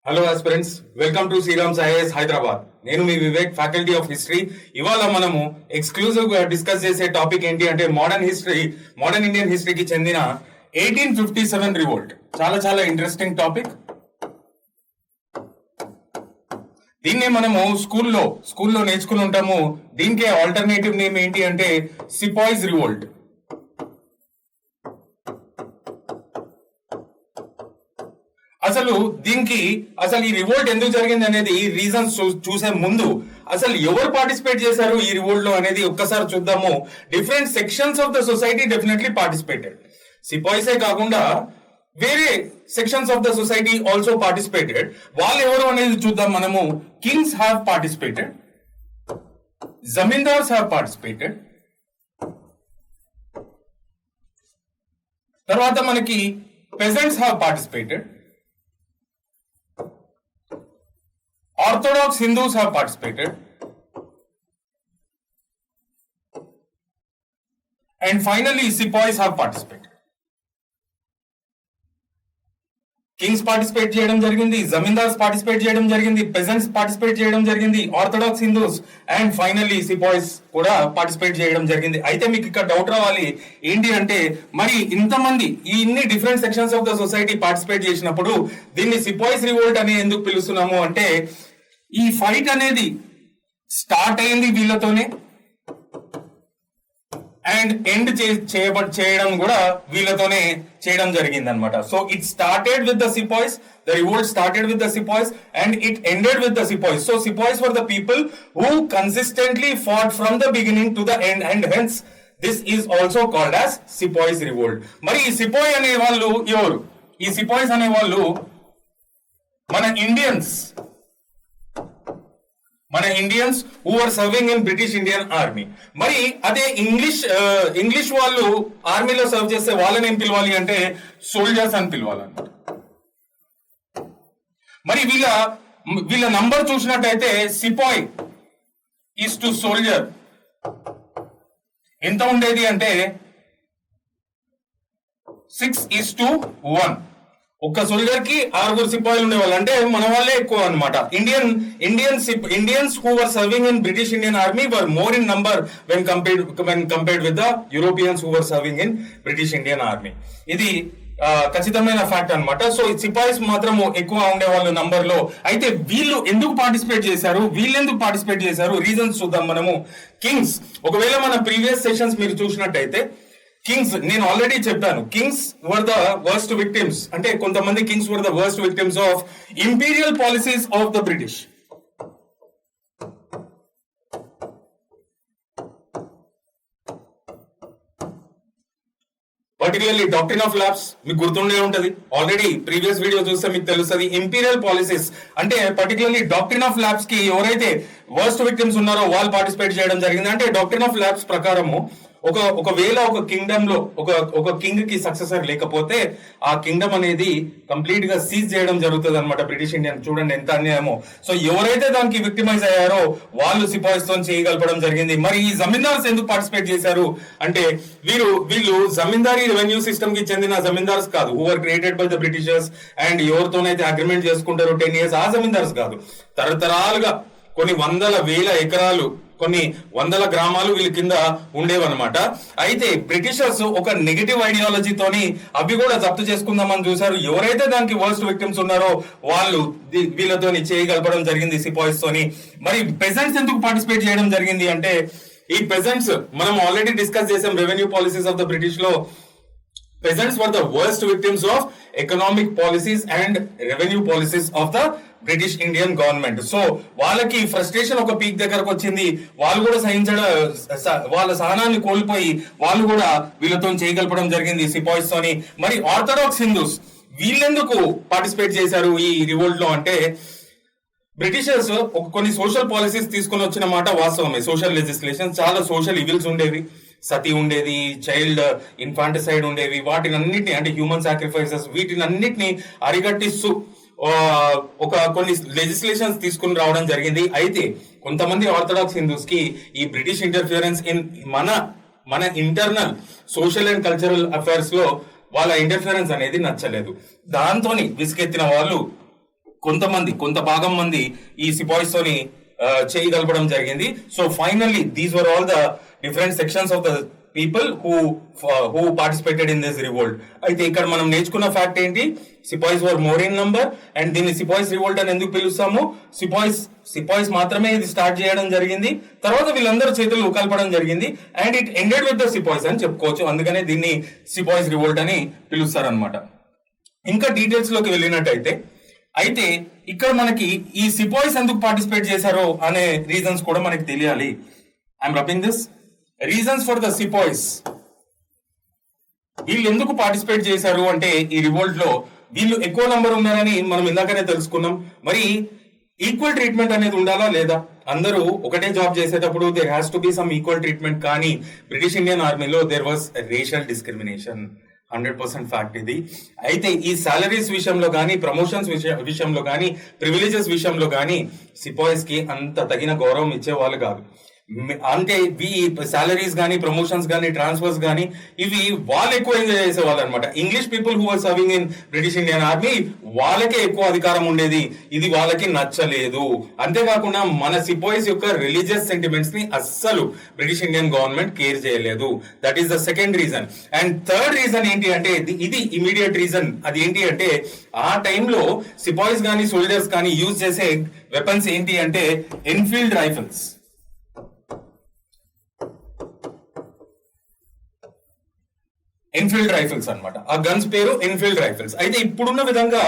Hello aspirants, welcome to Shriram's IAS Hyderabad. నేను మీ Vivek, faculty of history. ఇవాళ మనము ఎక్స్క్లూజివ్ గా డిస్కస్ చేసే టాపిక్ ఏంటి అంటే మోడర్న్ ఇండియన్ హిస్టరీకి చెందిన 1857 రివోల్ట్. చాలా చాలా ఇంట్రెస్టింగ్ టాపిక్. దీన్నే మనము స్కూల్లో నేర్చుకుని ఉంటాము. దీనికే ఆల్టర్నేటివ్ నేమ్ ఏంటి అంటే సిపాయిస్ రివోల్ట్. అసలు ఈ రివోల్ట్ ఎందుకు జరిగింది అనేది రీజన్స్ చూసే ముందు అసలు ఎవరు పార్టిసిపేట్ చేశారు ఈ రివోల్ట్ లో అనేది ఒక్కసారి చూద్దాము. Different sections of the society definitely participated. సిపాయిసే కాకుండా వేరే sections of the society also participated. వాళ్ళు ఎవరు అనేది చూద్దాం మనము. Kings have participated, zamindars have participated, తర్వాత మనకి peasants have participated, Orthodox Hindus have participated, and finally Sepoys have participated. Kings participate చేయడం జరిగింది, జమీందార్స్ పార్టిసిపేట్ చేయడం జరిగింది, పెజెంట్స్ పార్టిసిపేట్ చేయడం జరిగింది, orthodox Hindus and finally sepoys కూడా పార్టిసిపేట్ చేయడం జరిగింది. అయితే మీకు ఇక్కడ డౌట్ రావాలి ఏంటి అంటే, మరి ఇంతమంది ఇన్ని different sections of the society participate చేసినప్పుడు దీన్ని సిపాయిస్ రివోల్ట్ అని ఎందుకు పిలుస్తున్నాము అంటే, ఈ ఫైట్ అనేది స్టార్ట్ అయింది వీళ్ళతోనే అండ్ ఎండ్ చేయడం కూడా వీళ్ళతోనే చేయడం జరిగింది అనమాట. So it started with the sepoys, the revolt started with the sepoys and it ended with the sepoys. So sepoys were the people who consistently fought from the beginning to the end and hence this is also called as sepoys revolt. మరి ఈ సిపాయి అనే వాళ్ళు ఎవరు? ఈ sepoys అనే వాళ్ళు మన Indians who are serving in British Indian army. మరి అదే ఇంగ్లీష్ వాళ్ళు ఆర్మీలో సర్వ్ చేస్తే వాళ్ళని ఏం పిలవాలి అంటే సోల్జర్స్ అని పిలవాలన్నమాట. మరి వీళ్ళ నంబర్ చూసినట్టయితే సిపాయ్ ఈస్ టు సోల్జర్ ఎంత ఉండేది అంటే 6:1. ఒక్క సోల్జర్ కి 6 సిపాయిలు ఉండేవాళ్ళు. అంటే మన వాళ్ళే ఎక్కువ అనమాట. Indians who were serving in British Indian army were more in number when compared with the Europeans who were serving in British Indian army. ఇది ఖచ్చితమైన ఫ్యాక్ట్ అనమాట. సో సిపాయిస్ మాత్రం ఎక్కువ ఉండేవాళ్ళు నంబర్ లో. అయితే వీళ్ళు ఎందుకు పార్టిసిపేట్ చేశారు, రీజన్స్ చూద్దాం మనము. కింగ్స్, ఒకవేళ మన ప్రీవియస్ సెషన్స్ మీరు చూసినట్టయితే కింగ్స్, నేను ఆల్రెడీ చెప్పాను, Kings were the worst victims. అంటే కొంతమంది Kings were the worst victims of imperial policies of the British. Particularly doctrine of labs మీకు గుర్తుండే ఉంటది. ఆల్రెడీ ప్రీవియస్ వీడియో చూస్తే మీకు తెలుస్తుంది. ఇంపీరియల్ పాలసీస్ అంటే పర్టికులర్లీ డాక్ట్రిన్ ఆఫ్ ల్యాబ్స్ కి ఎవరైతే వర్స్ట్ విక్టిమ్స్ ఉన్నారో వాళ్ళు పార్టిసిపేట్ చేయడం జరిగింది. అంటే డాక్ట్రిన్ ఆఫ్ ల్యాబ్స్ ప్రకారము ఒకవేళ ఒక కింగ్డమ్ లో ఒక కింగ్ కి సక్సెసర్ లేకపోతే ఆ కింగ్డమ్ అనేది కంప్లీట్ గా సీజ్ చేయడం జరుగుతుంది అనమాట. బ్రిటిష్ ఇండియన్ చూడండి ఎంత అన్యాయమో. సో ఎవరైతే దానికి విక్టిమైజ్ అయ్యారో వాళ్ళు సిపాయిస్ తో చేయగలపడం జరిగింది. మరి ఈ జమీందార్స్ ఎందుకు పార్టిసిపేట్ చేశారు అంటే, వీళ్ళు జమీందారీ రెవెన్యూ సిస్టమ్ కి చెందిన జమీందార్స్ కాదు. Who are created by the Britishers and ఎవరితోనైతే అగ్రిమెంట్ చేసుకుంటారో 10 years ఆ జమీందార్స్ కాదు. తరతరాలుగా కొన్ని వేల ఎకరాలు, కొన్ని వందల గ్రామాలు వీళ్ళ కింద ఉండేవన్నమాట. అయితే బ్రిటిషర్స్ ఒక నెగటివ్ ఐడియాలజీతోని అవి కూడా జప్తు చేసుకుందామని చూశారు. ఎవరైతే దానికి వర్స్ట్ విక్టిమ్స్ ఉన్నారో వాళ్ళు వీళ్ళతోని చేయగలపడం జరిగింది సిపాయిస్ తోని. మరి పెజెంట్స్ ఎందుకు పార్టిసిపేట్ చేయడం జరిగింది అంటే, ఈ పెజెంట్స్ మనం ఆల్రెడీ డిస్కస్ చేసాం revenue policies of the British లో. Peasants were the worst victims of economic policies and revenue policies of the British Indian government. So వాళ్ళకి ఫ్రస్ట్రేషన్ ఒక పీక్ దగ్గరకు వచ్చింది. వాళ్ళు కూడా వాళ్ళ సహనాన్ని కోల్పోయి వాళ్ళు కూడా వీళ్ళతో చేయగలపడం జరిగింది సిపాయిస్ తోని. మరి ఆర్థోడాక్స్ హిందూస్ వీళ్ళెందుకు పార్టిసిపేట్ చేశారు ఈ రివోల్ట్ లో అంటే, బ్రిటిషర్స్ కొన్ని సోషల్ పాలసీస్ తీసుకొని వచ్చిన మాట వాస్తవమే. సోషల్ లెజిస్లేషన్, చాలా సోషల్ ఇవిల్స్ ఉండేవి. సతీ ఉండేది, చైల్డ్ ఇన్ఫాంటిసైడ్ ఉండేవి. వాటినన్నిటిని అంటే హ్యూమన్ సాక్రిఫైసెస్, వీటినన్నిటిని అరిగట్టిస్తూ కొన్ని లెజిస్లేషన్స్ తీసుకుని రావడం జరిగింది. అయితే కొంతమంది ఆర్థోడాక్స్ హిందూస్ కి ఈ బ్రిటిష్ ఇంటర్ఫియరెన్స్ ఇన్ మన internal social and cultural affairs లో వాళ్ళ ఇంటర్ఫియరెన్స్ అనేది నచ్చలేదు. దాంతో విసుకెత్తిన వాళ్ళు కొంత భాగం మంది ఈ సిపాయిస్ తోని చేయగలపడం జరిగింది. So finally these were all the different sections of the people who participated in this revolt. అయితే ఇక్కడ మనం నేర్చుకున్న ఫ్యాక్ట్ ఏంటి, sepoys were more in number and దీన్ని సిపాయిస్ రివోల్ట్ అని ఎందుకు పిలుస్తాము, సిపాయిస్ మాత్రమే ఇది స్టార్ట్ చేయడం జరిగింది, తర్వాత వీళ్ళందరూ చేతులు కలపడం జరిగింది and it ended with the sepoys అని చెప్పుకోవచ్చు. అందుకనే దీన్ని సిపాయిస్ రివోల్ట్ అని పిలుస్తారనమాట. ఇంకా డీటెయిల్స్ లోకి వెళ్ళినట్టయితే అయితే ఇక్కడ మనకి ఈ సిపాయిస్ ఎందుకు పార్టిసిపేట్ చేశారో అనే రీజన్స్ కూడా మనకి తెలియాలి. I'm rubbing this reasons for the sepoys. వీళ్ళు ఎందుకు పార్టిసిపేట్ చేశారు అంటే ఈ రివోల్ట్ లో వీళ్ళు ఎక్కువ నంబర్ ఉన్నారని మనం ఇందాకనే తెలుసుకున్నాం. మరి ఈక్వల్ ట్రీట్మెంట్ అనేది ఉండాలా లేదా, అందరూ ఒకటే జాబ్ చేసేటప్పుడు there has to be some equal treatment. కానీ బ్రిటిష్ ఇండియన్ ఆర్మీలో there was racial discrimination, 100% fact ఇది. అయితే ఈ సాలరీస్ విషయంలో కానీ, ప్రమోషన్స్ విషయంలో కానీ, ప్రివిలేజెస్ విషయంలో కానీ సిపాయిస్ కి అంత తగిన గౌరవం ఇచ్చేవాళ్ళు కాదు. అంటే ఈ సాలరీస్ కానీ, ప్రమోషన్స్ కానీ, ట్రాన్స్ఫర్స్ కానీ ఇవి వాళ్ళు ఎక్కువ ఎంజాయ్ చేసేవాళ్ళు అనమాట. English people who are serving in British Indian army వాళ్ళకే ఎక్కువ అధికారం ఉండేది, ఇది వాళ్ళకి నచ్చలేదు. అంతేకాకుండా మన సిపాయిస్ యొక్క రిలీజియస్ సెంటిమెంట్స్ ని అస్సలు బ్రిటిష్ ఇండియన్ గవర్నమెంట్ కేర్ చేయలేదు. That is the second reason. And third reason ఏంటి అంటే ఇది ఇమీడియట్ రీజన్. అది ఏంటి అంటే ఆ టైంలో సిపాయిస్ కానీ, సోల్జర్స్ కానీ యూజ్ చేసే వెపన్స్ ఏంటి అంటే ఎన్ఫీల్డ్ రైఫిల్స్. ఎన్ఫీల్డ్ రైఫిల్స్ అనమాట. ఆ గన్స్ పేరు ఎన్ఫీల్డ్ రైఫిల్స్. అయితే ఇప్పుడున్న విధంగా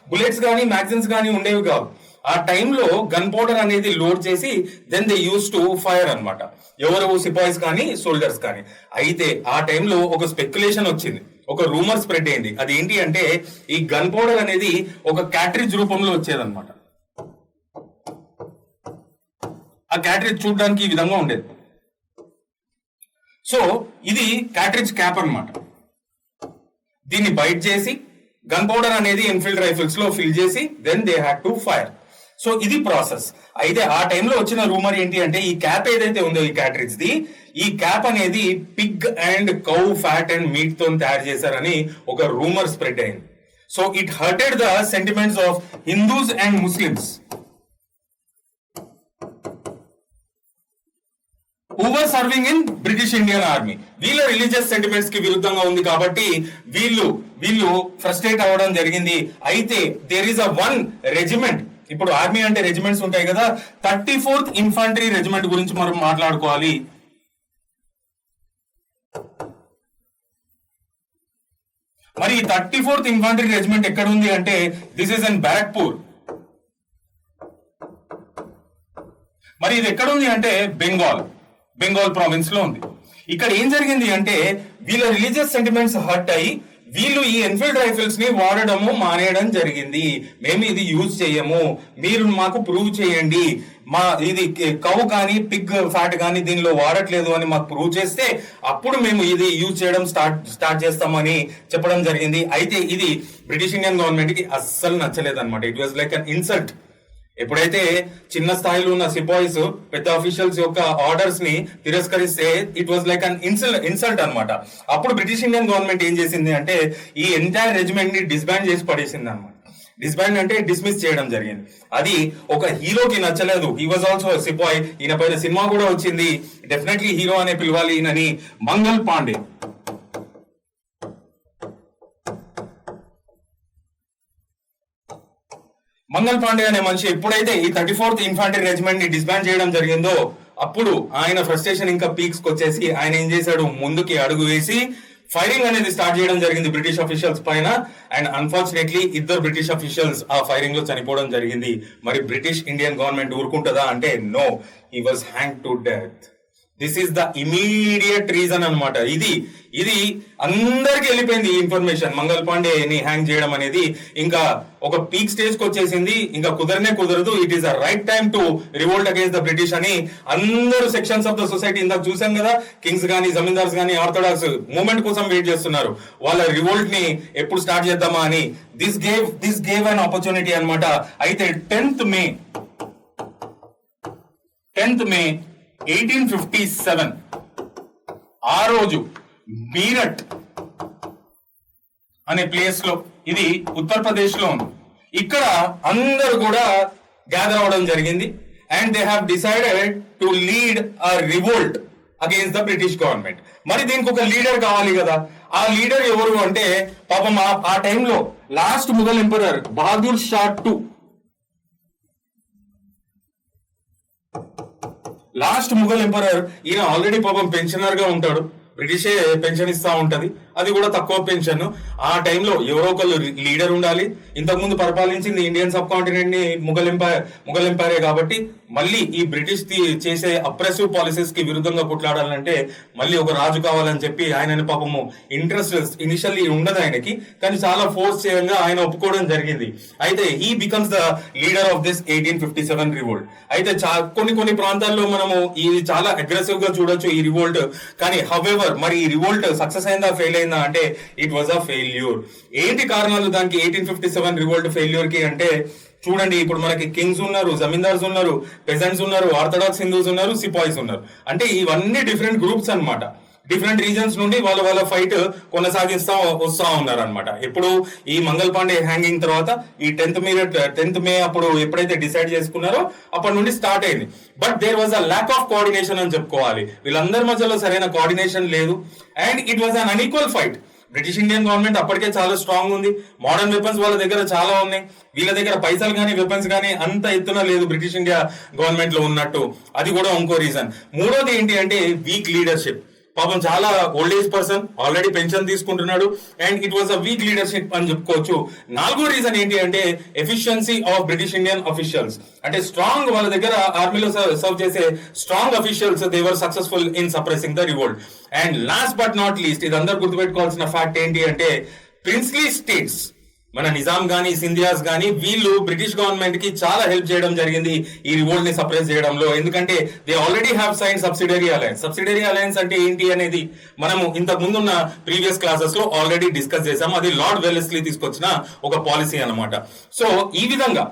బుల్లెట్స్ కానీ, మ్యాగజైన్స్ కానీ ఉండేవి కావు. ఆ టైంలో గన్ పౌడర్ అనేది లోడ్ చేసి then they use to fire అనమాట, ఎవరు సిపాయిస్ కానీ, సోల్జర్స్ కానీ. అయితే ఆ టైంలో ఒక స్పెక్యులేషన్ వచ్చింది, ఒక రూమర్ స్ప్రెడ్ అయింది. అది ఏంటి అంటే ఈ గన్ పౌడర్ అనేది ఒక క్యాట్రిజ్ రూపంలో వచ్చేదన్నమాట. ఆ క్యాట్రిజ్ చూడడానికి ఈ విధంగా ఉండేది. సో ఇది క్యాట్రిజ్ క్యాప్ అన్నమాట. దీన్ని బైట్ చేసి గన్ పౌడర్ అనేది ఎన్ఫీల్డ్ రైఫిల్స్ లో ఫిల్ చేసి then they had to fire. So ఇది ప్రాసెస్. అయితే ఆ టైంలో వచ్చిన రూమర్ ఏంటి అంటే ఈ క్యాప్ ఏదైతే ఉందో ఈ క్యాట్రిజ్ ది, ఈ క్యాప్ అనేది pig and cow fat and meat తో తయారు చేశారని ఒక రూమర్ స్ప్రెడ్ అయింది. So it hurted the sentiments of Hindus and Muslims who were serving in British Indian Army. వీళ్ళ రిలీజియస్ సెంటిమెంట్స్ కి విరుద్ధంగా ఉంది కాబట్టి వీళ్ళు ఫ్రస్ట్రేట్ అవ్వడం జరిగింది. అయితే there is a one regiment, ఇప్పుడు ఆర్మీ అంటే రెజిమెంట్స్ ఉంటాయి కదా, 34th ఇన్ఫంట్రీ రెజిమెంట్ గురించి మనం మాట్లాడుకోవాలి. మరి 34th ఇన్ఫంట్రీ రెజిమెంట్ ఎక్కడ ఉంది అంటే దిస్ ఇస్ ఇన్ బ్యారక్పూర్. మరి ఇది ఎక్కడ ఉంది అంటే బెంగాల్ ప్రావిన్స్ లో ఉంది. ఇక్కడ ఏం జరిగింది అంటే వీళ్ళ రిలీజియస్ సెంటిమెంట్స్ హర్ట్ అయ్యి వీళ్ళు ఈ ఎన్ఫీల్డ్ రైఫిల్స్ ని వాడడము మానేయడం జరిగింది. మేము ఇది యూజ్ చేయము, మీరు మాకు ప్రూవ్ చేయండి, మా ఇది కౌ కానీ పిగ్ ఫ్యాట్ కానీ దీనిలో వాడట్లేదు అని మాకు ప్రూవ్ చేస్తే అప్పుడు మేము ఇది యూజ్ చేయడం స్టార్ట్ చేస్తామని చెప్పడం జరిగింది. అయితే ఇది బ్రిటిష్ ఇండియన్ గవర్నమెంట్ కి అస్సలు నచ్చలేదు అనమాట. It was like an insult. ఎప్పుడైతే చిన్న స్థాయిలో ఉన్న సిపాయిస్ పెద్ద అఫీషియల్స్ యొక్క ఆర్డర్స్ ని తిరస్కరిస్తే it was like an insult అనమాట. అప్పుడు బ్రిటిష్ ఇండియన్ గవర్నమెంట్ ఏం చేసింది అంటే ఈ ఎంటైర్ రెజిమెంట్ ని డిస్బాండ్ చేసి పడేసింది అనమాట. డిస్బాండ్ అంటే డిస్మిస్ చేయడం జరిగింది. అది ఒక హీరోకి నచ్చలేదు. He was also sepoy. ఈయన పైన సినిమా కూడా వచ్చింది, డెఫినెట్లీ హీరో అనే పిలవాలి ఈయనని. మంగల్ పాండే. మంగల్ పాండే అనే మనిషి ఎప్పుడైతే ఈ 34th ఇన్ఫాంట్రీ రెజిమెంట్ ని డిస్బాండ్ చేయడం జరిగిందో అప్పుడు ఆయన ఫ్రస్ట్రేషన్ ఇంకా పీక్స్ కి వచ్చేసి ఆయన ఏం చేశాడు, ముందుకి అడుగు వేసి ఫైరింగ్ అనేది స్టార్ట్ చేయడం జరిగింది బ్రిటిష్ అఫీషియల్స్ పైన. అండ్ అన్ఫార్చునేట్లీ 2 బ్రిటిష్ అఫీషియల్స్ ఆ ఫైరింగ్ లో చనిపోవడం జరిగింది. మరి బ్రిటిష్ ఇండియన్ గవర్నమెంట్ ఊరుకుంటుందా అంటే no, he was hang to death. This is the immediate reason అనమాట. ఇది అందరికి వెళ్ళిపోయింది ఈ ఇన్ఫర్మేషన్. మంగల్ పాండేని హ్యాంగ్ చేయడం అనేది ఇంకా ఒక పీక్ స్టేజ్ కి వచ్చేసింది. ఇంకా కుదరదు. It is the right time to revolt against the British అని అందరూ సెక్షన్స్ ఆఫ్ ద సొసైటీ, ఇందాక చూసాం కదా, కింగ్స్ గానీ, జమీందార్స్ గానీ, ఆర్థోడాక్స్ మూవ్మెంట్ కోసం వెయిట్ చేస్తున్నారు. వాళ్ళ రివోల్ట్ ని ఎప్పుడు స్టార్ట్ చేద్దామా అని. దిస్ గేవ్ అన్ ఆపర్చునిటీ అనమాట. అయితే 10th మే 1857 ఆ రోజు మీరట్ అనే ప్లేస్ లో, ఇది ఉత్తరప్రదేశ్ లో ఉంది, ఇక్కడ అందరూ కూడా గ్యాదర్ అవడం జరిగింది and they have decided to lead a revolt against the British government. మరి దీనికి ఒక లీడర్ కావాలి కదా, ఆ లీడర్ ఎవరు అంటే పాపం ఆ టైంలో last Mughal emperor Bahadur Shah two, last Mughal emperor, ఈయన ఆల్రెడీ పాపం పెన్షనర్ గా ఉంటాడు, బ్రిటిషే పెన్షన్ ఇస్తా ఉంటది, అది కూడా తక్కువ పెన్షన్. ఆ టైంలో ఎవరో ఒకళ్ళు లీడర్ ఉండాలి. ఇంతకుముందు పరిపాలించింది ఇండియన్ సబ్ కాంటినెంట్ ని ముఘల్ ఎంపైరే కాబట్టి మళ్ళీ ఈ బ్రిటిష్ చేసే అప్రెసివ్ పాలసీస్ కి విరుద్ధంగా కొట్లాడాలంటే మళ్ళీ ఒక రాజు కావాలని చెప్పి ఆయనని పాపము ఇంట్రెస్ట్ ఇనిషియల్లీ ఉండదు ఆయనకి, కానీ చాలా ఫోర్స్ చేయంగా ఆయన ఒప్పుకోవడం జరిగింది. అయితే he becomes the leader of this 1857 revolt. అయితే కొన్ని ప్రాంతాల్లో మనము ఇది చాలా అగ్రెసివ్ గా చూడొచ్చు ఈ రివోల్ట్, కానీ హవెవర్ మరి ఈ రివోల్ట్ సక్సెస్ అయిందా ఫెయిల్ అయిందా అంటే ఇట్ వాజ్ అ ఫెయిల్యూర్. ఏంటి కారణాలు దానికి 1857 రివోల్ట్ ఫెయిల్యూర్ కి అంటే చూడండి, ఇప్పుడు మనకి కింగ్స్ ఉన్నారు, జమీందార్స్ ఉన్నారు, పెజెంట్స్ ఉన్నారు, ఆర్థడాక్స్ హిందూస్ ఉన్నారు, సిపాయిస్ ఉన్నారు. అంటే ఇవన్నీ డిఫరెంట్ గ్రూప్స్ అన్నమాట. డిఫరెంట్ రీజన్స్ నుండి వాళ్ళ ఫైట్ కొనసాగిస్తా వస్తా ఉన్నారు అనమాట. ఇప్పుడు ఈ మంగల్ పాండే హ్యాంగింగ్ తర్వాత ఈ 10th మే అప్పుడు ఎప్పుడైతే డిసైడ్ చేసుకున్నారో అప్పటి నుండి స్టార్ట్ అయింది. But there was a lack of coordination అని చెప్పుకోవాలి. వీళ్ళందరి మధ్యలో సరైన కోఆర్డినేషన్ లేదు and it was an unequal fight. British Indian government అప్పటికే చాలా స్ట్రాంగ్ ఉంది, మోడర్న్ వెపన్స్ వాళ్ళ దగ్గర చాలా ఉన్నాయి, వీళ్ళ దగ్గర పైసలు కానీ వెపన్స్ కానీ అంత ఎత్తున లేదు బ్రిటిష్ ఇండియా గవర్నమెంట్ లో ఉన్నట్టు. అది కూడా ఇంకో రీజన్. మూడోది ఏంటి అంటే వీక్ లీడర్షిప్. పాపం చాలా old age person, already pension తీసుకుంటున్నాడు and it was a weak leadership అని చెప్పుకోవచ్చు. నాలుగో రీజన్ ఏంటి అంటే efficiency of British Indian officials. అంటే స్ట్రాంగ్ వాళ్ళ దగ్గర ఆర్మీలో సర్వ్ చేసే strong officials, they were successful in suppressing the revolt. And last but not least, ఇది అందరు గుర్తుపెట్టుకోవాల్సిన ఫ్యాక్ట్ ఏంటి అంటే ప్రిన్స్లీ స్టేట్స్, మన నిజాం గానీ సింధియాస్ గానీ వీళ్ళు బ్రిటిష్ గవర్నమెంట్ కి చాలా హెల్ప్ చేయడం జరిగింది ఈ రివోల్ట్ ని సప్రెస్ చేయడంలో. ఎందుకంటే they already have sign subsidiary alliance. Subsidiary alliance అంటే ఏంటి అనేది మనము ఇంతకు ముందున్న ప్రీవియస్ క్లాసెస్ లో ఆల్రెడీ డిస్కస్ చేసాం. అది లార్డ్ వెల్లెస్లీ తీసుకొచ్చిన ఒక పాలసీ అన్నమాట. సో ఈ విధంగా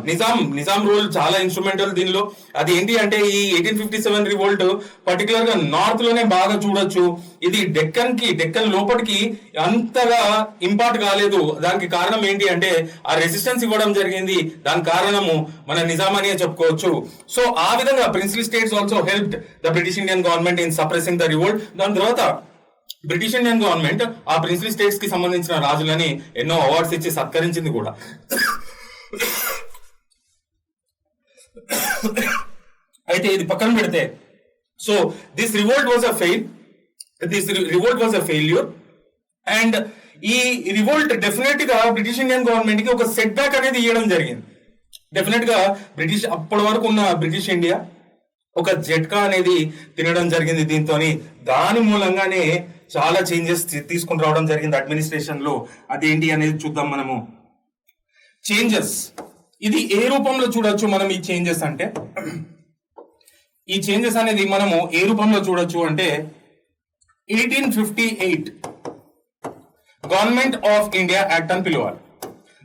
నిజాం రూల్ చాలా ఇన్స్ట్రుమెంటల్ దీనిలో. అది ఏంటి అంటే ఈ 1857 రివోల్ట్ పర్టికులర్ గా నార్త్ లోనే బాగా చూడొచ్చు. ఇది డెక్కన్ లోపలికి అంతగా ఇంపార్ట్ కాలేదు. దానికి కారణం ఏంటి అంటే ఆ రెసిస్టెన్స్ ఇవ్వడం జరిగింది, దాని కారణము మన నిజాం అనే చెప్పుకోవచ్చు. సో ఆ విధంగా princely states also helped the British Indian government in suppressing the revolt. దాని తర్వాత బ్రిటిష్ ఇండియన్ గవర్నమెంట్ ఆ ప్రిన్స్లీ స్టేట్స్ కి సంబంధించిన రాజులని ఎన్నో అవార్డ్స్ ఇచ్చి సత్కరించింది కూడా. అయితే ఇది పక్కన పెడితే so this revolt was a failure and ఈ రివోల్ట్ డెఫినెట్ గా బ్రిటిష్ ఇండియన్ గవర్నమెంట్ కి ఒక సెట్ బ్యాక్ అనేది ఇవ్వడం జరిగింది. డెఫినెట్ గా అప్పటి వరకు ఉన్న బ్రిటిష్ ఇండియా ఒక జట్కా అనేది తినడం జరిగింది దీంతో. దాని మూలంగానే చాలా చేంజెస్ తీసుకుని రావడం జరిగింది అడ్మినిస్ట్రేషన్ లో. అదేంటి అనేది చూద్దాం మనము. చేంజెస్ ఇది ఏ రూపంలో చూడొచ్చు మనం ఈ చేంజెస్ అంటే, ఈ చేంజెస్ అనేది మనము ఏ రూపంలో చూడొచ్చు అంటే 1858 గవర్నమెంట్ ఆఫ్ ఇండియా యాక్ట్ అని పిలవాలి.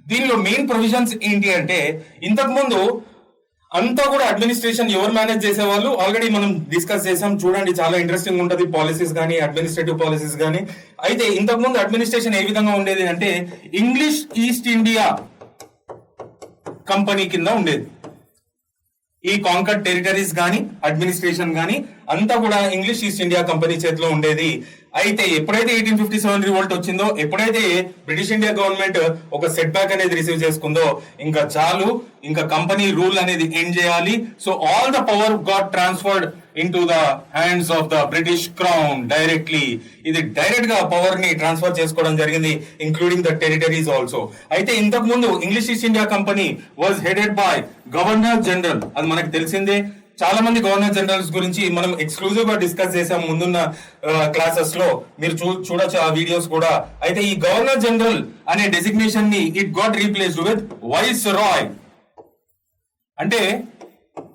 దీనిలో మెయిన్ ప్రొవిజన్స్ ఏంటి అంటే ఇంతకు ముందు అంతా కూడా అడ్మినిస్ట్రేషన్ ఎవరు మేనేజ్ చేసేవాళ్ళు ఆల్రెడీ మనం డిస్కస్ చేసాం. చూడండి చాలా ఇంట్రెస్టింగ్ ఉంటుంది పాలసీస్ కానీ అడ్మినిస్ట్రేటివ్ పాలసీస్ కానీ. అయితే ఇంతకు ముందు అడ్మినిస్ట్రేషన్ ఏ విధంగా ఉండేది అంటే ఇంగ్లీష్ ఈస్ట్ ఇండియా కంపెనీ కింద ఉండేది. ఈ కాంకర్డ్ టెరిటరీస్ కానీ అడ్మినిస్ట్రేషన్ కానీ అంతా కూడా ఇంగ్లీష్ ఈస్ట్ ఇండియా కంపెనీ చేతిలో ఉండేది. అయితే ఎప్పుడైతే 1857 రివోల్ట్ వచ్చిందో, ఎప్పుడైతే బ్రిటిష్ ఇండియా గవర్నమెంట్ ఒక సెట్ బ్యాక్ అనేది రిసీవ్ చేసుకుందో ఇంకా చాలు, ఇంకా కంపెనీ రూల్ అనేది ఎండ్ చేయాలి. So all the power got transferred into the hands of the British Crown directly. ఇది డైరెక్ట్ గా పవర్ ని ట్రాన్స్ఫర్ చేసుకోవడం జరిగింది, ఇంక్లూడింగ్ ద టెరిటరీస్ ఆల్సో. అయితే ఇంతకు ముందు English East India company was headed by governor general. అది మనకు తెలిసిందే. చాలా మంది గవర్నర్ జనరల్స్ గురించి మనం ఎక్స్క్లూజివ్ గా డిస్కస్ చేసాం ముందున్న క్లాసెస్ లో, మీరు చూడొచ్చు ఆ వీడియోస్ కూడా. అయితే ఈ గవర్నర్ జనరల్ అనే డెసిగ్నేషన్ ని it got replaced with viceroy, అంటే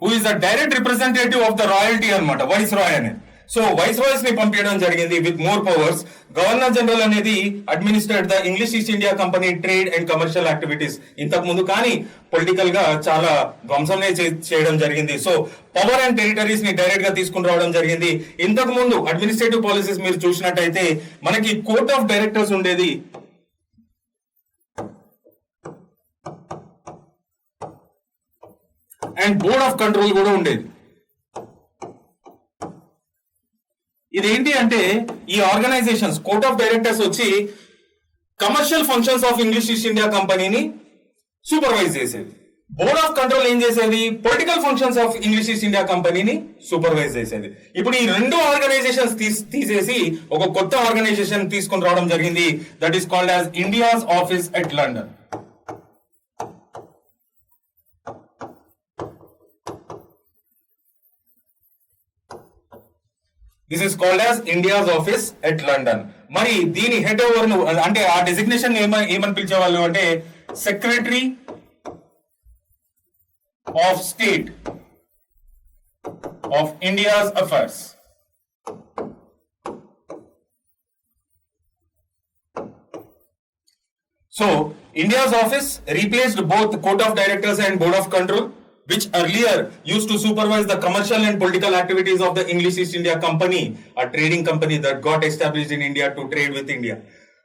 who is the direct representative of the royalty అన్నమాట, వైస్ రాయ్ అనేది. సో వైస్ రాయ్స్ ని పంపించడం జరిగింది with more powers. Governor general అనేది administrate the English East India Company trade and commercial activities ఇంతకు ముందు, కానీ పొలిటికల్ గా చాలా ధ్వంసమే చేయడం జరిగింది. సో పవర్ అండ్ టెరిటరీస్ ని డైరెక్ట్ గా తీసుకుని రావడం జరిగింది. ఇంతకు ముందు అడ్మినిస్ట్రేటివ్ పాలసీస్ మీరు చూసినట్టయితే మనకి కోర్ట్ ఆఫ్ డైరెక్టర్స్ ఉండేది. అండ్ బోర్డ్ ఆఫ్ కంట్రోల్ కూడా ఉండేది. ఇదేంటి అంటే ఈ ఆర్గనైజేషన్స్ కోర్ట్ ఆఫ్ డైరెక్టర్స్ వచ్చి commercial functions of English East India కంపెనీని సూపర్వైజ్ చేసేది. బోర్డ్ ఆఫ్ కంట్రోల్ ఏం చేసేది? Political functions of English East India కంపెనీని సూపర్వైజ్ చేసేది. ఇప్పుడు ఈ రెండు ఆర్గనైజేషన్స్ తీసేసి ఒక కొత్త ఆర్గనైజేషన్ తీసుకొని రావడం జరిగింది. That is called as India's office at London. This is called as India's office at London. మరి దీని హెడ్ ఓవర్ అంటే ఆ డెసిగ్నేషన్ ఏమని పిలిచేవాళ్ళు అంటే secretary of state of India's affairs. So India's office replaced both court of directors and board of control, which earlier used to supervise the commercial and political activities of the English East India Company, a trading company that got established in India to trade with India.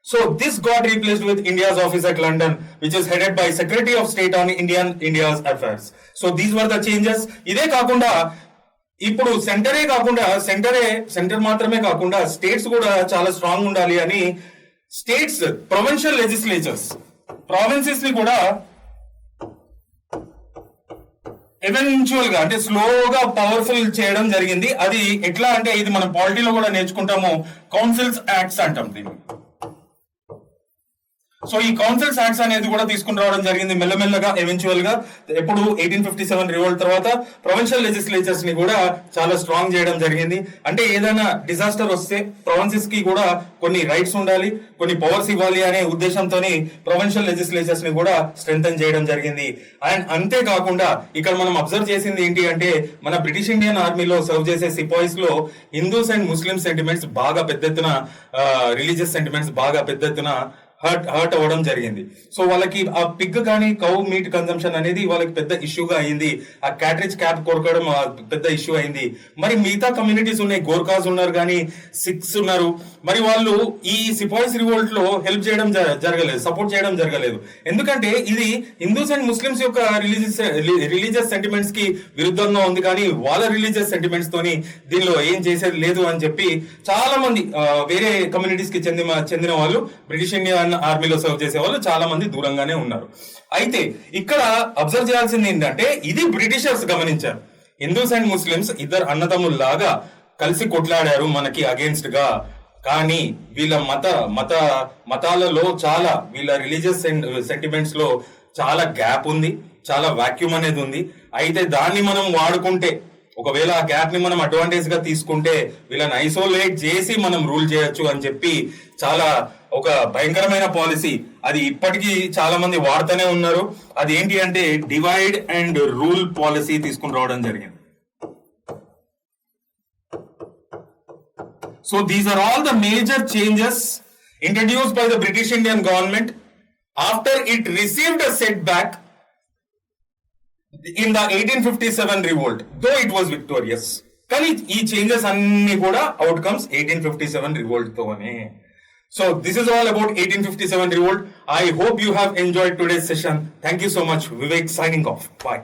So this got replaced with India's office at London, which is headed by Secretary of State on India's affairs. So these were the changes. ఇదే కాకుండా ఇప్పుడు centre మాత్రమే కాకుండా states కూడా చాలా strong ఉండాలి అని states provincial legislatures provinces ని కూడా ఎవెన్చువల్ గా అంటే స్లోగా పవర్ఫుల్ చేయడం జరిగింది. అది ఎట్లా అంటే ఇది మనం పాలిటీలో కూడా నేర్చుకుంటాము, కౌన్సిల్స్ యాక్ట్స్ అంటాం దీన్ని. సో ఈ కౌన్సిల్స్ యాక్ట్స్ అనేది కూడా తీసుకుని రావడం జరిగింది మెల్లమెల్లగా ఎవెన్చువల్ గా. ఎప్పుడు 1857 రివోల్ట్ తర్వాత ప్రొవిన్షియల్ లెజిస్లేచర్స్ ని కూడా చాలా స్ట్రాంగ్ చేయడం జరిగింది. అంటే ఏదైనా డిజాస్టర్ వస్తే ప్రొవిన్సెస్ కి కూడా కొన్ని రైట్స్ ఉండాలి, కొన్ని పవర్స్ ఇవ్వాలి అనే ఉద్దేశంతో ప్రొవిన్షియల్ లెజిస్లేచర్స్ ని కూడా స్ట్రెంథెన్ చేయడం జరిగింది. అండ్ అంతేకాకుండా ఇక్కడ మనం అబ్జర్వ్ చేసింది ఏంటి అంటే మన బ్రిటిష్ ఇండియన్ ఆర్మీలో సర్వ్ చేసే సిపాయిస్ లో హిందూస్ అండ్ ముస్లిం సెంటిమెంట్స్ బాగా పెద్ద ఎత్తున, రిలీజియస్ సెంటిమెంట్స్ బాగా పెద్ద ఎత్తున హర్ట్ అవ్వడం జరిగింది. సో వాళ్ళకి ఆ పిగ్ కానీ కౌ మీట్ కన్సంప్షన్ అనేది వాళ్ళకి పెద్ద ఇష్యూగా అయింది. ఆ క్యాటరేజ్ క్యాప్ కొరకడం పెద్ద ఇష్యూ అయింది. మరి మిగతా కమ్యూనిటీస్ ఉన్నాయి, గోర్ఖాస్ ఉన్నారు కానీ సిఖ్స్ ఉన్నారు. మరి వాళ్ళు ఈ సిపాయిస్ రివోల్ట్ లో హెల్ప్ చేయడం జరగలేదు, సపోర్ట్ చేయడం జరగలేదు. ఎందుకంటే ఇది హిందూస్ అండ్ ముస్లిమ్స్ యొక్క రిలీజియస్ సెంటిమెంట్స్ కి విరుద్ధంగా ఉంది, కానీ వాళ్ళ రిలీజియస్ సెంటిమెంట్స్ తోని దీనిలో ఏం చేసేది లేదు అని చెప్పి చాలా మంది వేరే కమ్యూనిటీస్ కి చెందిన వాళ్ళు బ్రిటిష్ ఇండియన్ ఆర్మీలో సర్వ్ చేసే వాళ్ళు చాలా మంది దూరంగానే ఉన్నారు. అయితే ఇక్కడ అబ్జర్వ్ చేయాల్సింది ఏంటంటే ఇది బ్రిటిషర్స్ గమనించారు. హిందూస్ అండ్ ముస్లిమ్స్ ఇద్దరు అన్నదమ్ముల్లాగా కలిసి కొట్లాడారు మనకి అగేన్స్ట్ గా. కానీ వీళ్ళ మతాలలో చాలా, వీళ్ళ రిలీజియస్ సెంటిమెంట్స్ లో చాలా గ్యాప్ ఉంది, చాలా వాక్యూమ్ అనేది ఉంది. అయితే దాన్ని మనం వాడుకుంటే, ఒకవేళ ఆ గ్యాప్ ని మనం అడ్వాంటేజ్ గా తీసుకుంటే వీళ్ళని ఐసోలేట్ చేసి మనం రూల్ చేయొచ్చు అని చెప్పి చాలా ఒక భయంకరమైన పాలసీ, అది ఇప్పటికీ చాలా మంది వాడుతూనే ఉన్నారు. అది ఏంటి అంటే డివైడ్ అండ్ రూల్ పాలసీ తీసుకుని రావడం జరిగింది. So these are all the major changes introduced by the British Indian government after it received a setback in the 1857 revolt, though it was victorious. కానీ ఈ చేంజెస్ అన్ని కూడా అవుట్కమ్స్ 1857 revolt తోనే. So this is all about 1857 revolt. I hope you have enjoyed today's session. Thank you so much. Vivek signing off. Bye.